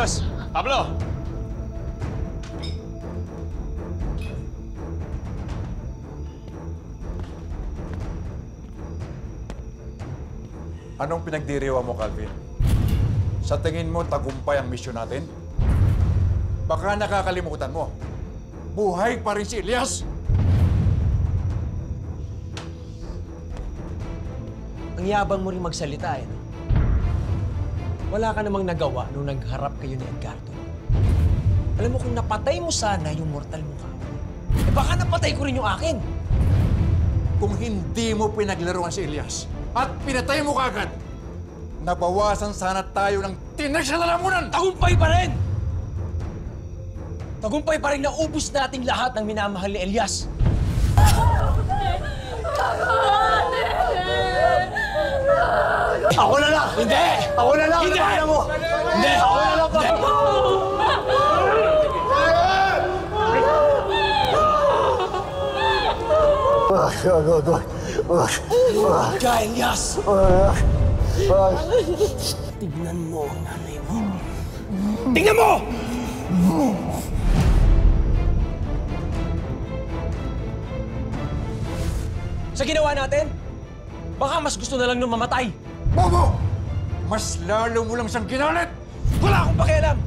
Ayos! Pablo! Anong pinagdiriwa mo, Calvin? Sa tingin mo, tagumpay ang misyon natin? Baka nakakalimutan mo. Buhay pa rin si Elias! Ang yabang mo rin magsalita, eh. No? Wala ka namang nagawa nung nagharap kayo ni Edgardo. Alam mo, kung napatay mo sana yung mortal mo ka, eh baka napatay ko rin yung akin. Kung hindi mo pinaglaruan si Elias at pinatay mo kagad, nabawasan sana tayo ng tinig sa lalamunan! Tagumpay pa rin! Tagumpay pa rin na ubus nating lahat ng minamahal ni Elias. Ako na lang! Hindi! Ako na lang! Hindi! Ano mo? Hindi! Ako na lang! Huwag ka, Elias! Tignan mo ang nanay mo. Tignan mo! Sa ginawa natin, baka mas gusto na lang nung mamatay. Bobo! Mas lalo mo lang siyang ginalit! Wala akong pakialam!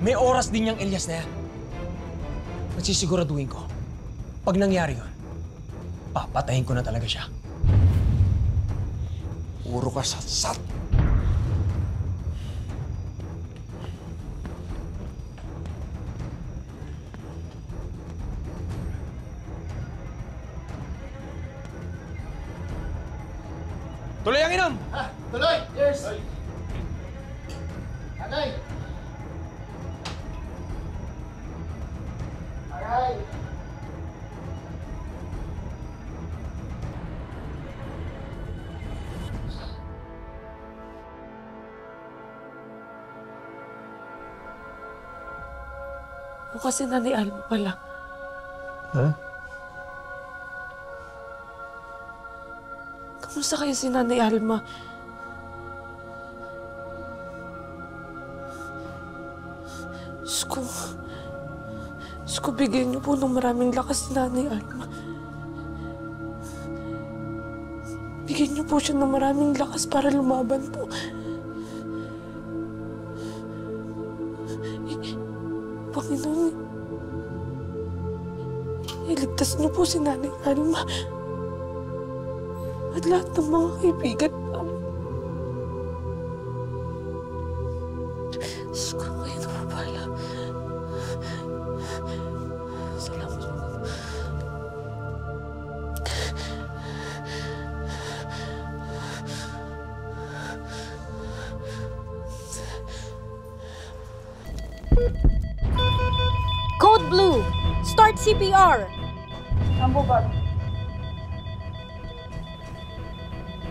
May oras din yung Elias na yan. At sisiguraduhin ko, pag nangyari yun, papatayin ko na talaga siya. Puro ka satsat. Tuloy ang inom! Tuloy! Cheers! Anay! Aray! Mukhang si Nanay Alma pala. Ha? Kamusta kayo si Nanay Alma? Diyos ko, bigyan niyo po ng maraming lakas si Nanay Alma. Bigyan niyo po siya ng maraming lakas para lumaban po. Panginoon, iligtas niyo po si Nanay Alma. At lahat ng mga kaibigan namin. Diyos ko, kayo na mabala. Salamat po. Code Blue, start CPR. Ambo bag.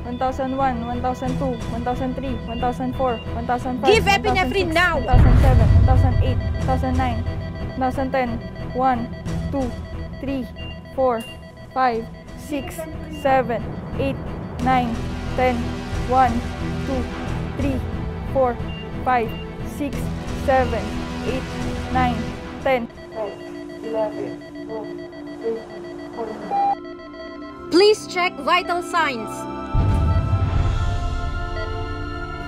1001, 1002, 1003, 1004, 1005, Give epinephrine now! 2007, 2008, 2009, 2010, 1, 2, 3, 4, 5, 6, 7, 8, 9, 10, 1, 2, 3, 4, 5, 6, 7, 8, 9, 10, 11, 12, 13, 14. Please check vital signs.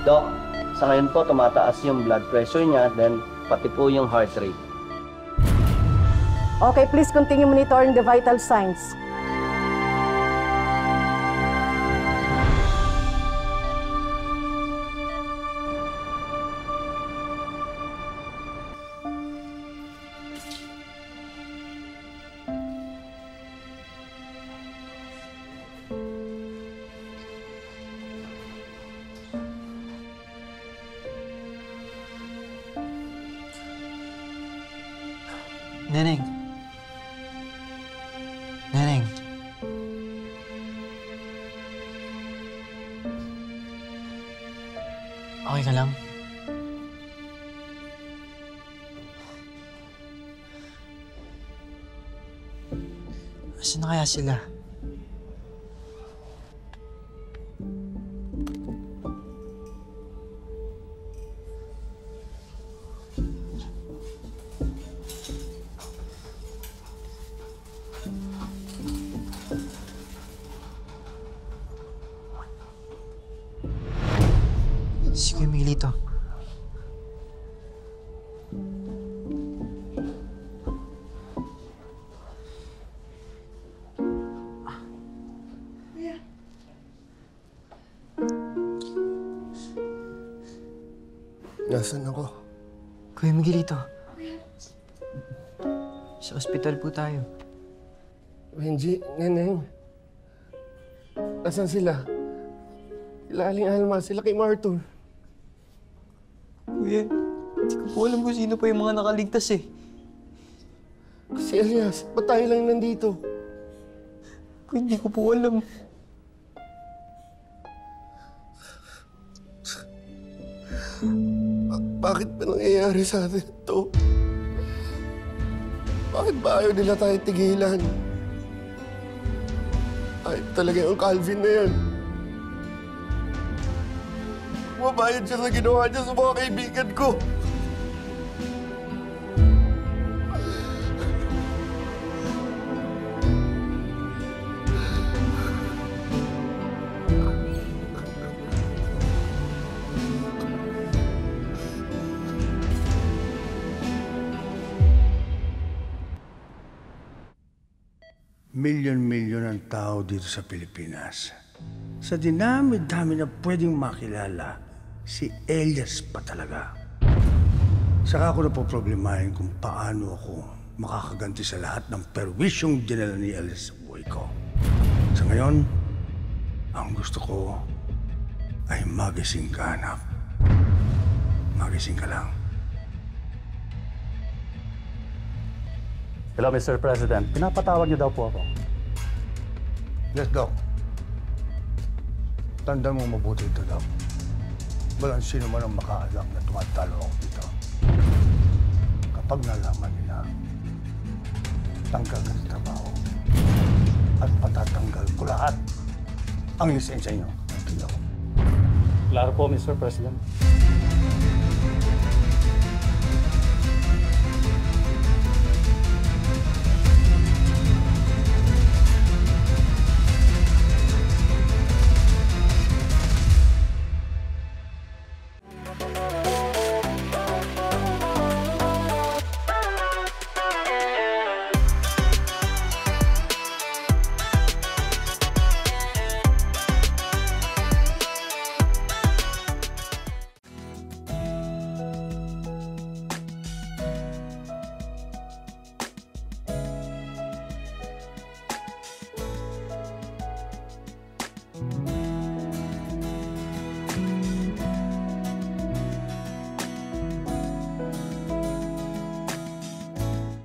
Doc, sa ngayon po tumataas yung blood pressure niya, then pati po yung heart rate. Okay, please continue monitoring the vital signs. Neneng. Neneng. Okay ka lang? Asan na kaya sila? Nasaan ako? Kuya Miguelito. Sa ospital po tayo. Benji, Neneng. Nasaan sila? Sila Aling Alma, sila kay Marton. Kuya, hindi ko po alam kung sino pa yung mga nakaligtas eh. Si Elias, ba't tayo lang nandito? Kuya, hindi ko po alam. Bakit ba nangyayari sa atin ito? Bakit ba ayaw nila tayo tigilan? Ayaw talaga yung Calvin na yan. Mabayad siya sa ginawa niya sa mga kaibigan ko. Milyon-milyon ang tao dito sa Pilipinas. Sa dinami-dami na pwedeng makilala, si Elias pa talaga. Saka ako napoproblemahin kung paano ako makakaganti sa lahat ng perwisyong dinala ni Elias sa buhay ko. Sa ngayon, ang gusto ko ay magising ka, anak. Magising ka lang. Hello, Mr. President. Pinapatawag niyo daw po ako. Yes, Doc. Tandaan mo mabuti ito, Doc. Walang sino man ang makaalam na tumatalo ako dito. Kapag nalaman nila, tanggal ka sa trabaho. At patatanggal ko lahat ang lisensya niyo. Ito, Doc. Klaro po, Mr. President.